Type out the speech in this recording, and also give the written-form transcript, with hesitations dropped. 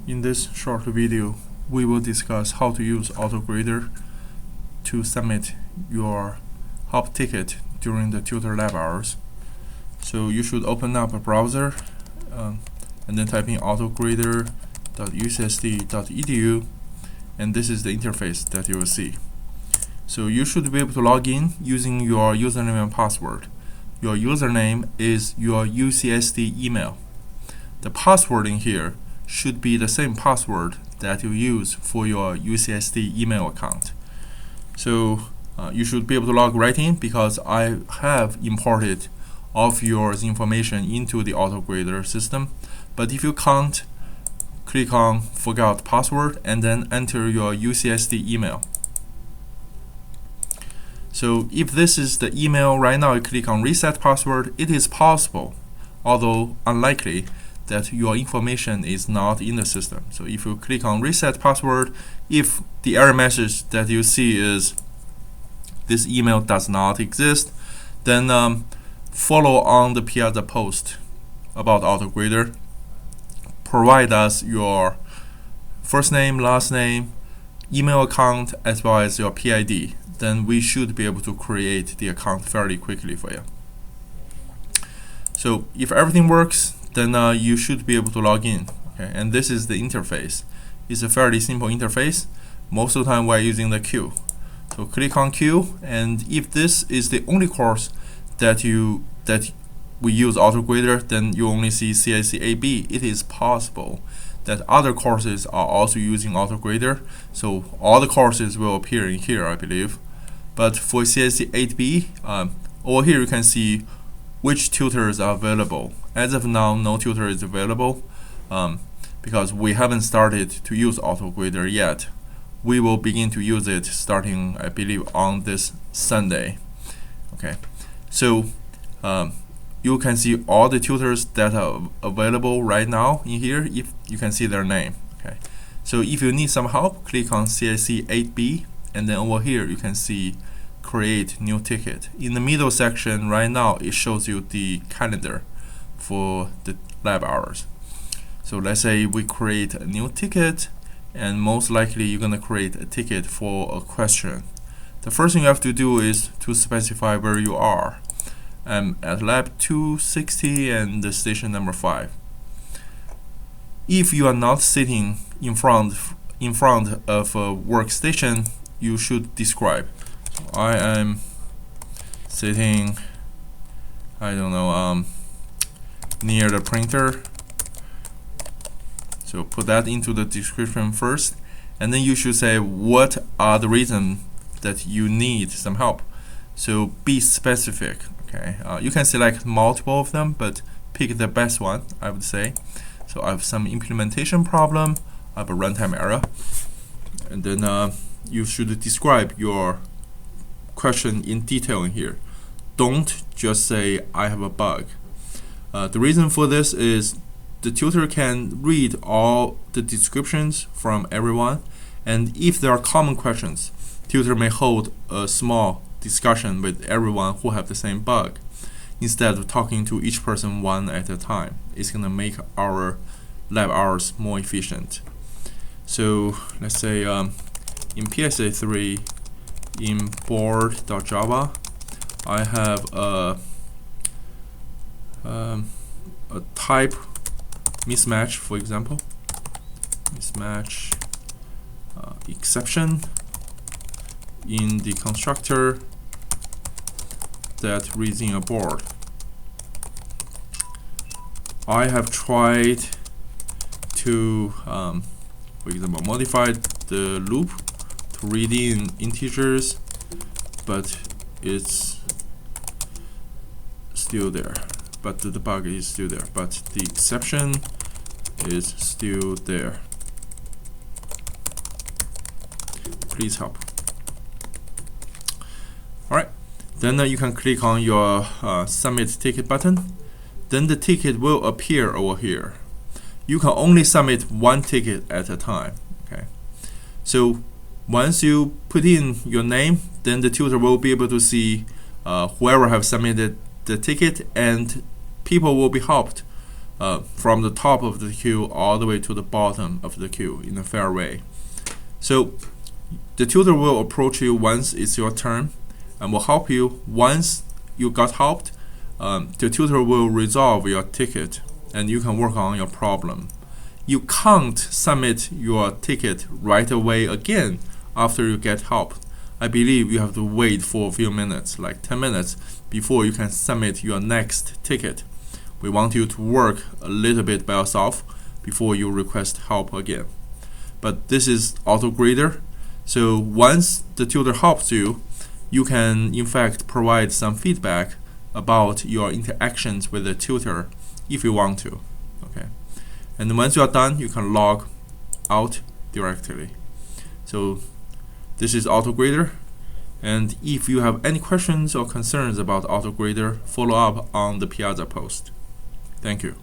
In this short video, we will discuss how to use autograder to submit your help ticket during the tutor lab hours. So you should open up a browser and then type in autograder.ucsd.edu, and this is the interface that you will see. So you should be able to log in using your username and password. Your username is your UCSD email. The password in here should be the same password that you use for your UCSD email account. So you should be able to log right in because I have imported all of your information into the autograder system. But if you can't, click on forgot password and then enter your UCSD email. So if this is the email right now, you click on reset password, it is possible, although unlikely, that your information is not in the system. So if you click on reset password, if the error message that you see is this email does not exist, then follow on the Piazza post about autograder. Provide us your first name, last name, email account, as well as your PID. Then we should be able to create the account fairly quickly for you. So if everything works, then you should be able to log in. Okay? And this is the interface. It's a fairly simple interface. Most of the time we're using the queue. So click on queue, and if this is the only course that we use autograder, then you only see CIC AB. It is possible that other courses are also using autograder, so all the courses will appear in here, I believe. But for CIC 8B, over here you can see which tutors are available. As of now, no tutor is available because we haven't started to use autograder yet. We will begin to use it starting, I believe, on this Sunday. Okay, so you can see all the tutors that are available right now in here. If you can see their name. Okay, so if you need some help, click on CIC 8B, and then over here you can see create new ticket. In the middle section right now, it shows you the calendar for the lab hours. So let's say we create a new ticket, and most likely you're going to create a ticket for a question. The first thing you have to do is to specify where you are. I'm at lab 260 and the station number 5. If you are not sitting in front of a workstation, you should describe. So I am sitting, I don't know, near the printer. So put that into the description first, and then you should say what are the reasons that you need some help. So be specific. Okay, you can select multiple of them, but pick the best one, I would say. So I have some implementation problem, I have a runtime error, and then you should describe your question in detail in here. Don't just say I have a bug. The reason for this is the tutor can read all the descriptions from everyone, and if there are common questions, tutor may hold a small discussion with everyone who have the same bug instead of talking to each person one at a time. It's going to make our lab hours more efficient. So let's say in PSA3 in board.java, I have a type mismatch, for example, mismatch exception in the constructor that reads in a board. I have tried to, for example, modify the loop to read in integers, but it's still there. But the bug is still there. But the exception is still there. Please help. Alright, then you can click on your submit ticket button. Then the ticket will appear over here. You can only submit one ticket at a time. Okay, so once you put in your name, then the tutor will be able to see whoever have submitted the ticket, and people will be helped from the top of the queue all the way to the bottom of the queue in a fair way. So the tutor will approach you once it's your turn and will help you. Once you got helped, the tutor will resolve your ticket and you can work on your problem. You can't submit your ticket right away again after you get help. I believe you have to wait for a few minutes, like 10 minutes, before you can submit your next ticket. We want you to work a little bit by yourself before you request help again. But this is autograder, so once the tutor helps you, you can in fact provide some feedback about your interactions with the tutor if you want to. Okay, and once you are done, you can log out directly. So this is autograder, and if you have any questions or concerns about autograder, follow up on the Piazza post. Thank you.